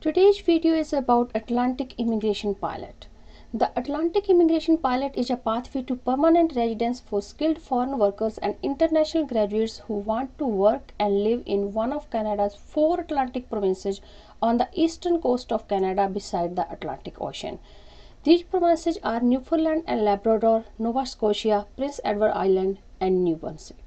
Today's video is about Atlantic Immigration Pilot. The Atlantic Immigration Pilot is a pathway to permanent residence for skilled foreign workers and international graduates who want to work and live in one of Canada's 4 Atlantic provinces on the eastern coast of Canada beside the Atlantic Ocean. These provinces are Newfoundland and Labrador, Nova Scotia, Prince Edward Island, and New Brunswick.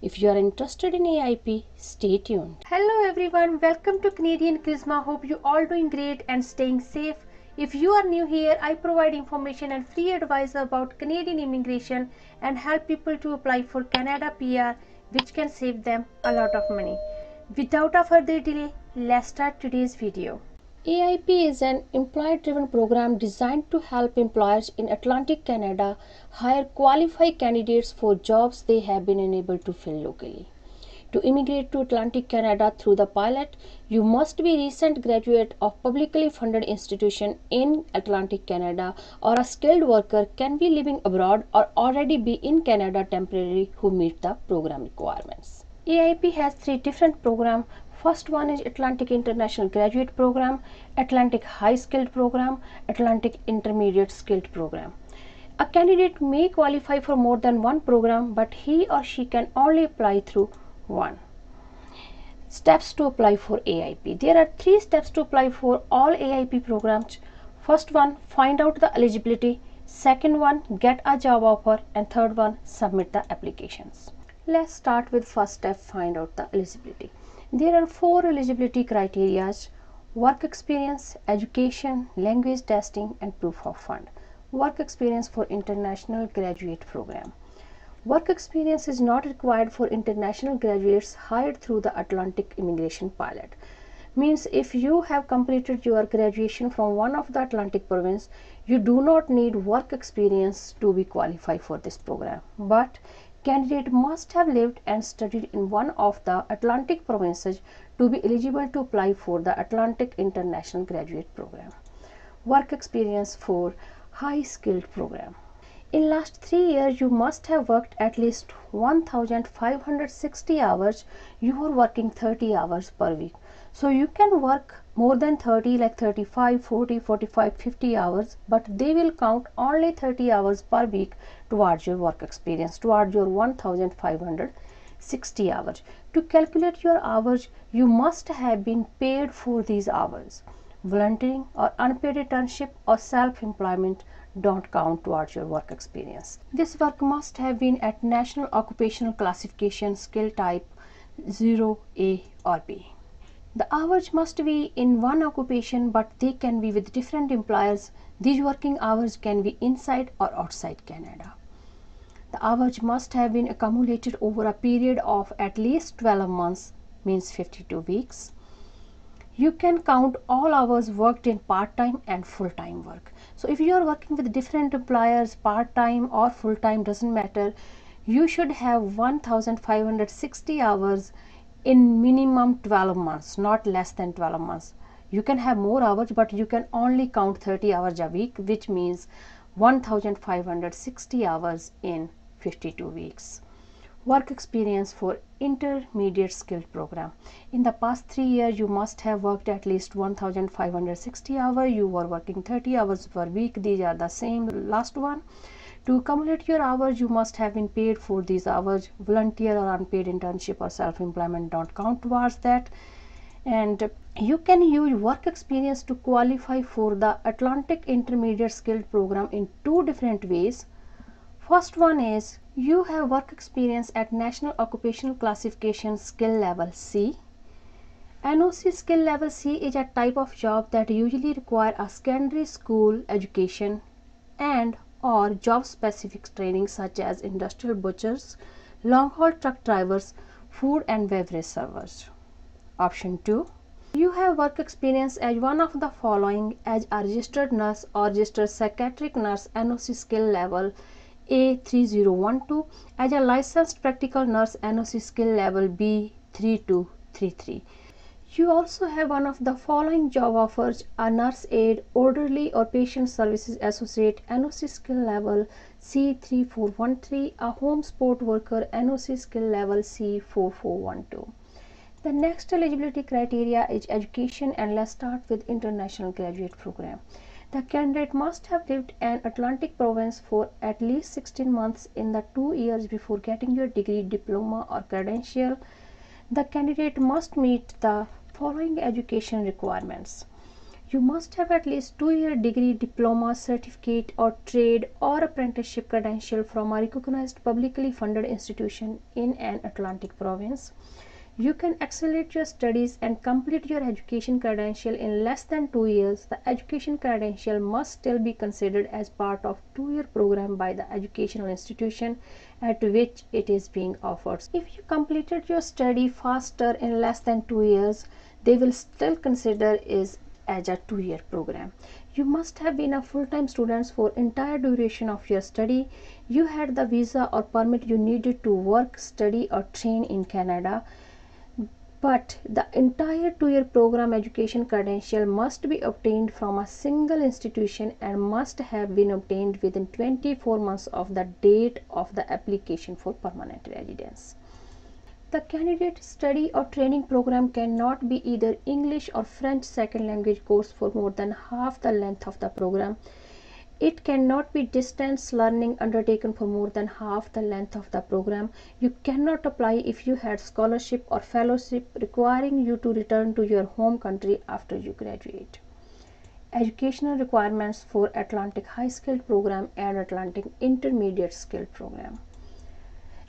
If you are interested in AIP, stay tuned. Hello everyone, welcome to Canadian Charisma. Hope you all doing great and staying safe. If you are new here, I provide information and free advice about Canadian immigration and help people to apply for Canada PR, which can save them a lot of money. Without a further delay, let's start today's video. AIP is an employer-driven program designed to help employers in Atlantic Canada hire qualified candidates for jobs they have been unable to fill locally. To immigrate to Atlantic Canada through the pilot, you must be a recent graduate of publicly funded institution in Atlantic Canada or a skilled worker can be living abroad or already be in Canada temporarily who meet the program requirements. AIP has 3 different programs. First one is Atlantic International Graduate Program, Atlantic High Skilled Program, Atlantic Intermediate Skilled Program. A candidate may qualify for more than one program, but he or she can only apply through one. Steps to apply for AIP. There are 3 steps to apply for all AIP programs. First one, find out the eligibility. Second one, get a job offer. And third one, submit the applications. Let's start with first step, find out the eligibility. There are 4 eligibility criteria: work experience, education, language testing, and proof of fund. Work experience for international graduate program. Work experience is not required for international graduates hired through the Atlantic Immigration Pilot. Means if you have completed your graduation from one of the Atlantic province, you do not need work experience to be qualified for this program. But candidate must have lived and studied in one of the Atlantic provinces to be eligible to apply for the Atlantic International Graduate Program. Work experience for high skilled program. In last 3 years, you must have worked at least 1,560 hours. You are working 30 hours per week. So you can work more than 30, like 35, 40, 45, 50 hours, but they will count only 30 hours per week towards your work experience, towards your 1,560 hours. To calculate your hours, you must have been paid for these hours. Volunteering or unpaid internship or self-employment don't count towards your work experience. This work must have been at National Occupational Classification Skill Type 0A or B. The hours must be in one occupation, but they can be with different employers. These working hours can be inside or outside Canada. The hours must have been accumulated over a period of at least 12 months, means 52 weeks. You can count all hours worked in part-time and full-time work. So if you are working with different employers, part-time or full-time, doesn't matter, you should have 1,560 hours in minimum 12 months, not less than 12 months. You can have more hours, but you can only count 30 hours a week, which means 1,560 hours in 52 weeks. Work experience for intermediate skilled program. In the past 3 years, you must have worked at least 1,560 hours. You were working 30 hours per week. These are the same last one. To accumulate your hours, you must have been paid for these hours. Volunteer or unpaid internship or self-employment don't count towards that. And you can use work experience to qualify for the Atlantic Intermediate Skilled Program in 2 different ways. First one is you have work experience at National Occupational Classification Skill Level C. NOC Skill Level C is a type of job that usually require a secondary school education and or job specific training such as industrial butchers, long haul truck drivers, food and beverage servers. Option 2. You have work experience as one of the following: as a registered nurse or registered psychiatric nurse, NOC skill level A3012, as a licensed practical nurse, NOC skill level B3233. You also have one of the following job offers: a nurse aide, orderly or patient services associate, NOC skill level C3413, a home support worker, NOC skill level C4412. The next eligibility criteria is education, and let's start with international graduate program. The candidate must have lived in Atlantic province for at least 16 months in the 2 years before getting your degree, diploma or credential. The candidate must meet the following education requirements. You must have at least 2-year degree, diploma, certificate or trade or apprenticeship credential from a recognized publicly funded institution in an Atlantic province. You can accelerate your studies and complete your education credential in less than 2 years. The education credential must still be considered as part of 2-year program by the educational institution at which it is being offered. If you completed your study faster in less than 2 years, they will still consider it as a 2-year program. You must have been a full-time student for entire duration of your study. You had the visa or permit you needed to work, study or train in Canada. But the entire 2-year program education credential must be obtained from a single institution and must have been obtained within 24 months of the date of the application for permanent residence. The candidate study or training program cannot be either English or French second language course for more than half the length of the program. It cannot be distance learning undertaken for more than half the length of the program. You cannot apply if you had scholarship or fellowship requiring you to return to your home country after you graduate. Educational requirements for Atlantic High Skilled Program and Atlantic Intermediate Skilled Program.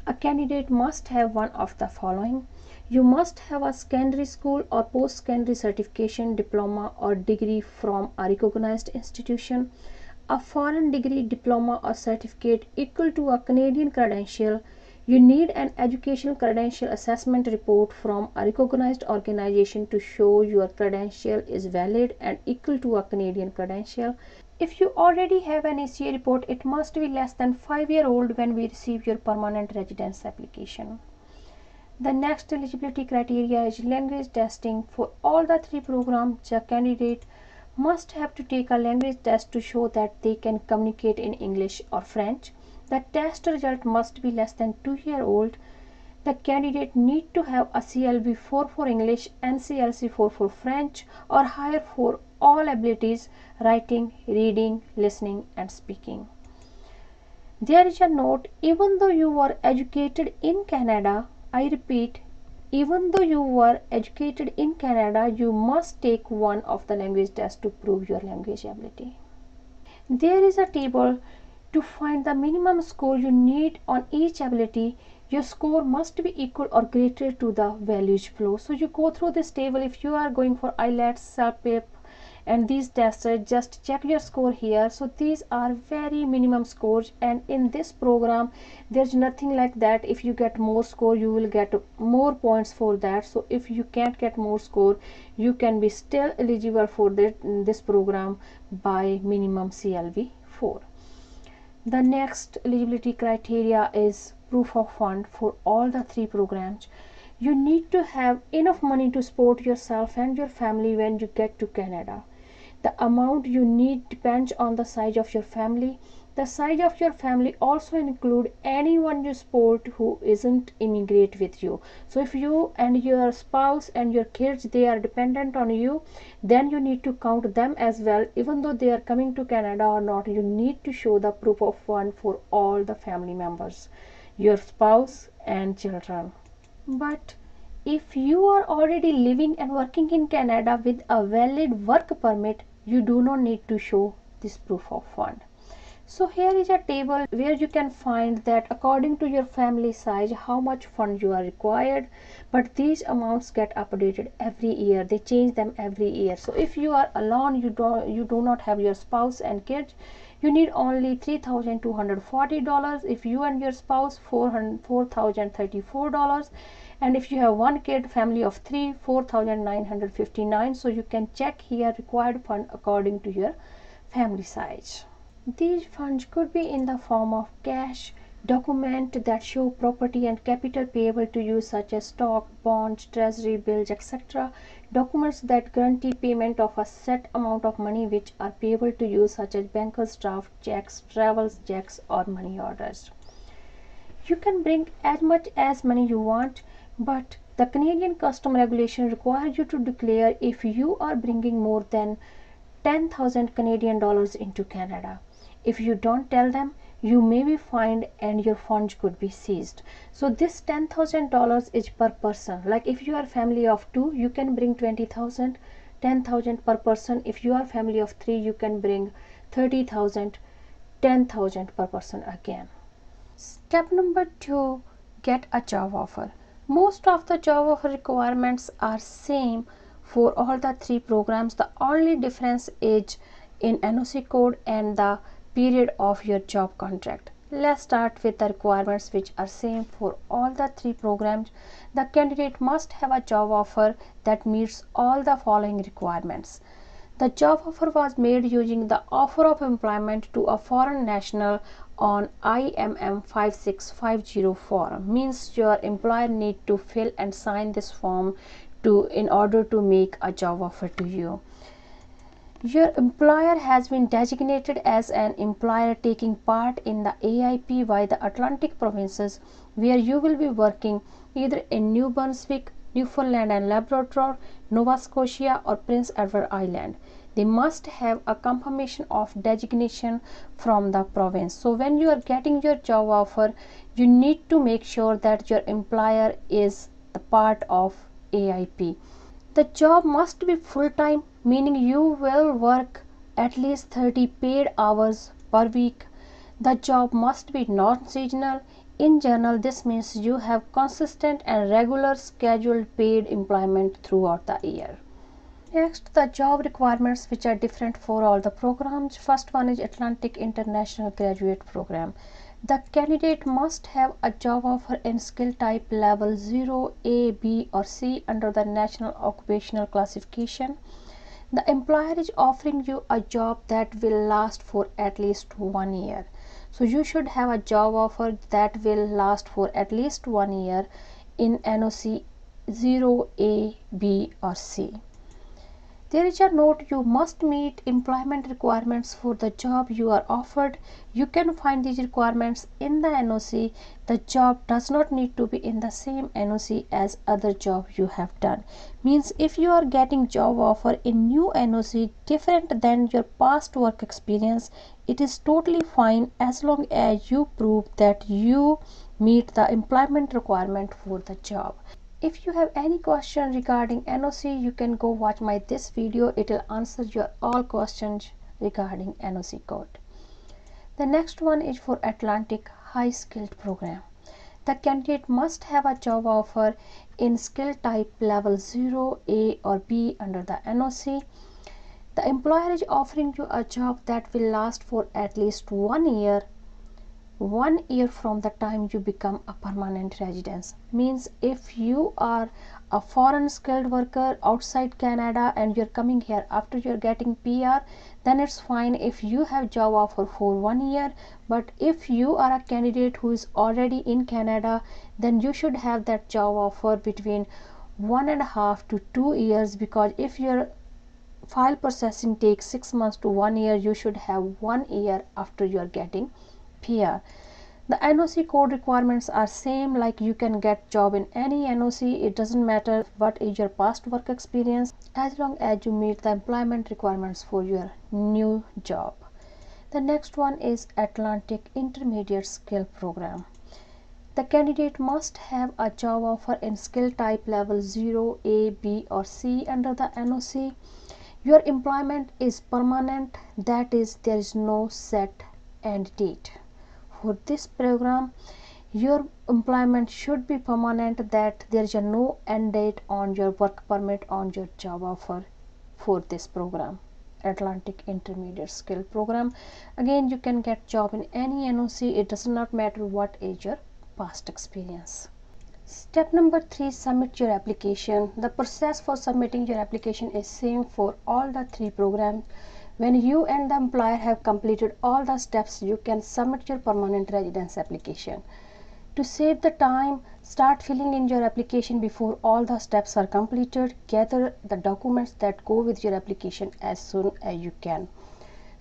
A candidate must have one of the following. You must have a secondary school or post-secondary certification, diploma or degree from a recognized institution, a foreign degree, diploma or certificate equal to a Canadian credential. You need an educational credential assessment report from a recognized organization to show your credential is valid and equal to a Canadian credential. If you already have an ACA report, it must be less than 5-year-old when we receive your permanent residence application. The next eligibility criteria is language testing. For all the 3 programs, the candidate must have to take a language test to show that they can communicate in English or French. The test result must be less than 2-year-old. The candidate need to have a CLB 4 for English and CLC 4 for French or higher for all abilities: writing, reading, listening and speaking. There is a note: even though you were educated in Canada, I repeat, even though you were educated in Canada, you must take one of the language tests to prove your language ability. There is a table to find the minimum score you need on each ability. Your score must be equal or greater to the values below. So you go through this table. If you are going for IELTS, CELPIP and these tests, just check your score here. So these are very minimum scores, and in this program there's nothing like that. If you get more score, you will get more points for that. So if you can't get more score, you can be still eligible for this program by minimum CLB 4. The next eligibility criteria is proof of fund. For all the 3 programs, you need to have enough money to support yourself and your family when you get to Canada. The amount you need depends on the size of your family. The size of your family also include anyone you support who isn't immigrate with you. So if you and your spouse and your kids, they are dependent on you, then you need to count them as well. Even though they are coming to Canada or not, you need to show the proof of fund for all the family members, your spouse and children. But if you are already living and working in Canada with a valid work permit, you do not need to show this proof of fund. So here is a table where you can find that according to your family size how much fund you are required, but these amounts get updated every year. They change them every year. So if you are alone, you do not have your spouse and kids, you need only $3,240. If you and your spouse, $4,034. And if you have one kid, family of 3, $4,959. So you can check here required fund according to your family size. These funds could be in the form of cash, documents that show property and capital payable to you such as stock, bonds, treasury bills, etc. Documents that guarantee payment of a set amount of money which are payable to you such as banker's draft, checks, travels checks or money orders. You can bring as much as money you want. But the Canadian custom regulation requires you to declare if you are bringing more than 10,000 Canadian dollars into Canada. If you don't tell them, you may be fined and your funds could be seized. So this $10,000 is per person. Like if you are family of 2, you can bring 20,000, 10,000 per person. If you are family of 3, you can bring 30,000, 10,000 per person again. Step number 2, get a job offer. Most of the job offer requirements are same for all the 3 programs. The only difference is in NOC code and the period of your job contract. Let's start with the requirements which are same for all the 3 programs. The candidate must have a job offer that meets all the following requirements. The job offer was made using the offer of employment to a foreign national on IMM 5650 form. Means your employer need to fill and sign this form in order to make a job offer to you. Your employer has been designated as an employer taking part in the AIP by the Atlantic provinces where you will be working either in New Brunswick, Newfoundland and Labrador, Nova Scotia or Prince Edward Island. They must have a confirmation of designation from the province. So when you are getting your job offer, you need to make sure that your employer is the part of AIP. The job must be full-time, meaning you will work at least 30 paid hours per week. The job must be non-seasonal. In general, this means you have consistent and regular scheduled paid employment throughout the year. Next, the job requirements which are different for all the programs. First one is Atlantic International Graduate Program. The candidate must have a job offer in skill type level 0, A, B or C under the National Occupational Classification. The employer is offering you a job that will last for at least 1 year. So you should have a job offer that will last for at least 1 year in NOC 0, A, B or C. There is a note: you must meet employment requirements for the job you are offered. You can find these requirements in the NOC. The job does not need to be in the same NOC as other job you have done. Means if you are getting job offer in new NOC different than your past work experience, it is totally fine as long as you prove that you meet the employment requirement for the job. If you have any question regarding NOC, you can go watch this video. It will answer your all questions regarding NOC code. The next one is for Atlantic High Skilled Program. The candidate must have a job offer in skill type level 0, A or B under the NOC. The employer is offering you a job that will last for at least 1 year. 1 year from the time you become a permanent resident. Means if you are a foreign skilled worker outside Canada and you're coming here after you're getting PR, then it's fine if you have job offer for 1 year. But if you are a candidate who is already in Canada, then you should have that job offer between 1.5 to 2 years, because if your file processing takes 6 months to 1 year, you should have 1 year after you are getting PR. The NOC code requirements are same, like you can get job in any NOC. It doesn't matter what is your past work experience as long as you meet the employment requirements for your new job. The next one is Atlantic Intermediate Skill Program. The candidate must have a job offer in skill type level 0, A, B or C under the NOC. Your employment is permanent, that is, there is no set end date. For this program, your employment should be permanent, that there is no end date on your work permit on your job offer for this program, Atlantic Intermediate Skill Program. Again, you can get job in any NOC. It does not matter what is your past experience. Step number 3, submit your application. The process for submitting your application is same for all the 3 programs. When you and the employer have completed all the steps, you can submit your permanent residence application. To save the time, start filling in your application before all the steps are completed. Gather the documents that go with your application as soon as you can.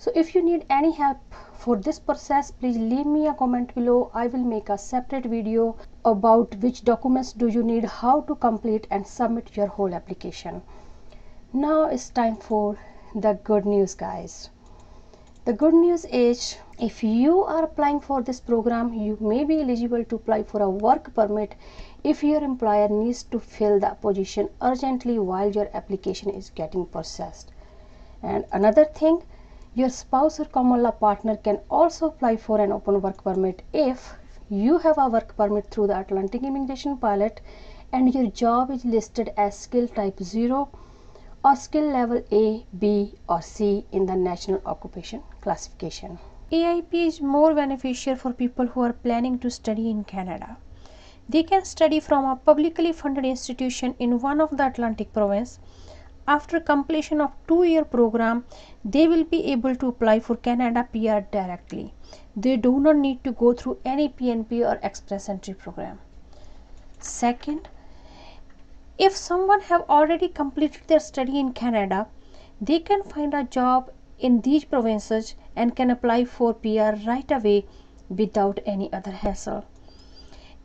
So if you need any help for this process, please leave me a comment below. I will make a separate video about which documents do you need, how to complete and submit your whole application. Now it's time for the good news, guys. The good news is, if you are applying for this program, you may be eligible to apply for a work permit if your employer needs to fill the position urgently while your application is getting processed. And another thing, your spouse or common law partner can also apply for an open work permit if you have a work permit through the Atlantic Immigration Pilot and your job is listed as skill type 0 or skill level A, B or C in the National Occupation Classification. AIP is more beneficial for people who are planning to study in Canada. They can study from a publicly funded institution in one of the Atlantic province. After completion of 2-year program, they will be able to apply for Canada PR directly. They do not need to go through any PNP or Express Entry program. Second, if someone have already completed their study in Canada, they can find a job in these provinces and can apply for PR right away without any other hassle.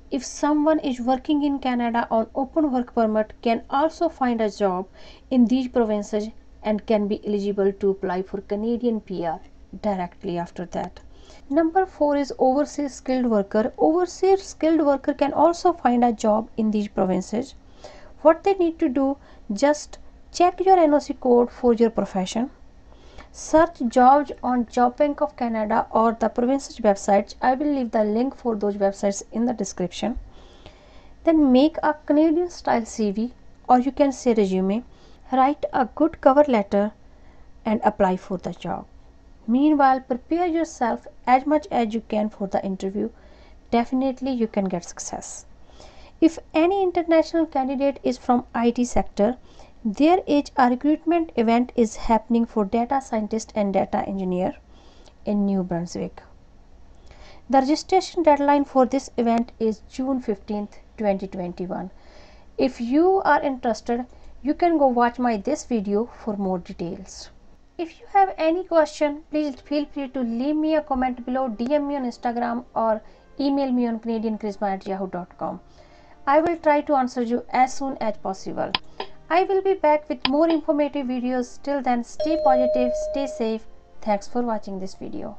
If someone is working in Canada on open work permit, can also find a job in these provinces and can be eligible to apply for Canadian PR directly after that. Number 4 is overseas skilled worker. Overseas skilled worker can also find a job in these provinces. What they need to do, just check your NOC code for your profession. Search jobs on Job Bank of Canada or the province's websites. I will leave the link for those websites in the description. Then make a Canadian style CV, or you can say resume. Write a good cover letter and apply for the job. Meanwhile, prepare yourself as much as you can for the interview. Definitely you can get success. If any international candidate is from IT sector, there is a recruitment event is happening for data scientist and data engineer in New Brunswick. The registration deadline for this event is June 15th, 2021. If you are interested, you can go watch this video for more details. If you have any question, please feel free to leave me a comment below, DM me on Instagram or email me on canadiancharisma@yahoo.com. I will try to answer you as soon as possible. I will be back with more informative videos. Till then, stay positive, stay safe. Thanks for watching this video.